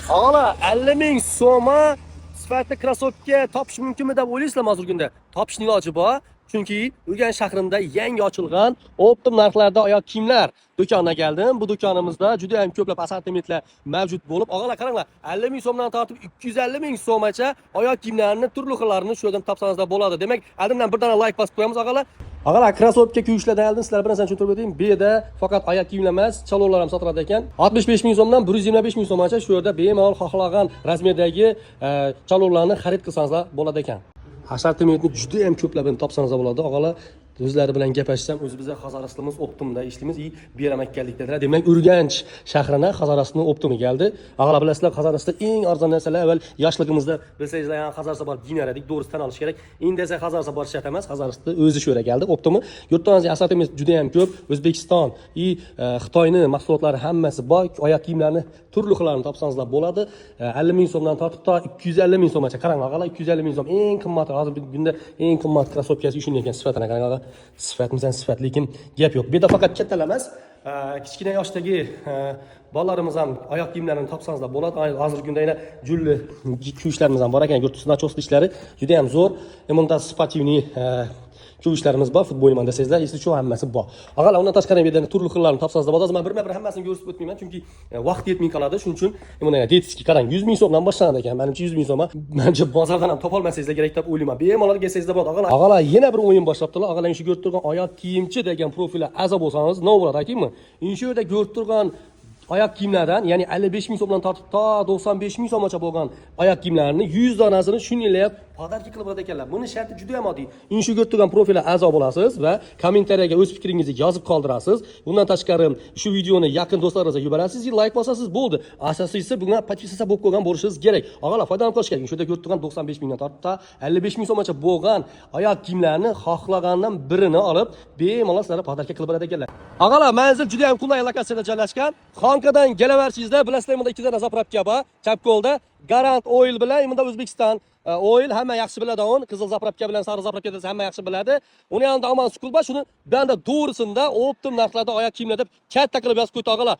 Ağala 50 ming so'ma sifatli krossovka topish mumkinmi deb o'ylaysizlarmi hozirgi kunda? Topishning iloji bor. Chunki Urganch shahrida yangi ochilgan optim narxlarda oyoq kiyimlar do'koniga keldim. Bu do'konimizda juda ham ko'plab assortimentlar mavjud bo'lib, og'alar qaranglar, 50 ming so'mdan tortib 250 ming so'mgacha oyoq kiyimlarini turli xillarini shu yerdan topsangiz bo'ladi. Demak, oldindan bir dona like bosib qo'yamiz og'alar. Og'alar krossovka kiyishlardan oldin sizlar bir narsani tushuntirib o'tayim. Bu yerda faqat oyoq kiyimlar emas, chalonlar ham sotiladi ekan. 65 ming so'mdan 125 ming so'mgacha shu yerda bemalol xohlagan razmerdagi chalonlarni xarid qilsangiz bo'ladi ekan. Assortimentni juda ham ko'plabini topsangiz bo'ladi. Og'alar o'zlari bilan gaplashsam, o'zimizda Xazarastimiz Optimda ishlaymiz. Beram ekanlik dedilar. Demak, Urganch shahrining Xazarastning Optimi keldi. Og'alar bilasizlar, Xazarastda eng arzon narsalar avval yoshligimizda bilsangizlar, ham Xazarastda bor giynar edik, to'g'risi tan olish kerak. Endi esa Xazarastda bor shart emas, Xazarastda o'zi shu yerga keldi, Optimi. Yurtimizda assortiment juda ham ko'p. O'zbekiston, Xitoyning mahsulotlari hammasi bor. Oyoq kiyimlarni turli xillarini topsangizlar bo'ladi. 50 ming so'mdan tortib to 250 ming so'mgacha. Qarang, og'alar 250 ming so'm eng qimmati, hozirgi kunda eng qimmat krossovkasi ushunday ekan sifatini qarang og'alar. Sifatmizdan sifat, lekin gap yo'q. Bu yerda faqat kattalar emas, kichkina yoshdagi bolalarimiz ham oyoq kiyimlarini topsangizlar bo'ladi. Hozirgi kunda yana julli kiyishlarimiz ham bor ekan. Yurtimizdagi nachosli ishlari juda ham zo'r. Bunda sportivniy kiyishlarimiz bor, futbolman desangizlar, esi shu hammasi bor. Og'alar, undan tashqari bu yerda turli xillarni topsangizlar bo'ladi. Men bir hammasini ko'rsatib o'tmayman, chunki vaqt yetmay qoladi. Shuning uchun mana deytski qarang, 100 ming so'mdan boshlanadi ekan. Menimcha 100 ming so'm, menimcha bozordan ham topolmasangizlar kerak deb o'ylayman. Bemalol kelsangizlar bo'ladi. Og'alar, yana bir o'yin boshlabdilar. Og'alar, shu ko'rib turgan oyoq kiyimchi degan profilga a'zo bo'lsangiz, nima bo'ladi aytaymi? Shu yerda ko'rib turgan oyoq kiyimlardan, ya'ni 55 ming so'mdan tortib to 95 ming so'mgacha bo'lgan oyoq kiyimlarni 100 donasini shuninglayam podarka qilib beradi ekanlar. Buni sharti juda ham oddiy. Shu ko'rib turgan profilga a'zo bo'lasiz va kommentariyaga o'z fikringizni yozib qoldirasiz. Bundan tashqari shu videoni yaqin do'stlaringizga yuborasiz, like bosasiz, bo'ldi. Asosiysi bunga podpisatsiya bo'lib qo'ygan bo'lishingiz kerak. Og'alar, foydalanib qolish kerak. Shu yerda ko'rib turgan 95 mingdan tortib to 55 ming so'mgacha bo'lgan oyoq kiyimlarni xohlagandan birini olib, bemalol sizlarga podarka qilib beradi ekanlar. Og'alar, manzil juda ham qulay lokatsiyada joylashgan. Xonkadan kelaversingizda, bilasizlar, bunda ikkita zapravka bor. Chapko'lda Garant Oil bilan, bunda O'zbekiston Oil hamma yaxshi biladi. Qizil zapravka bilan sariq zapravka desa hamma yaxshi biladi. Uni yanida Aman Sukul bor, shuni banda to'g'risida optim narxlarda oyoq kiyimlar deb katta qilib yozib qo'ydi og'alar.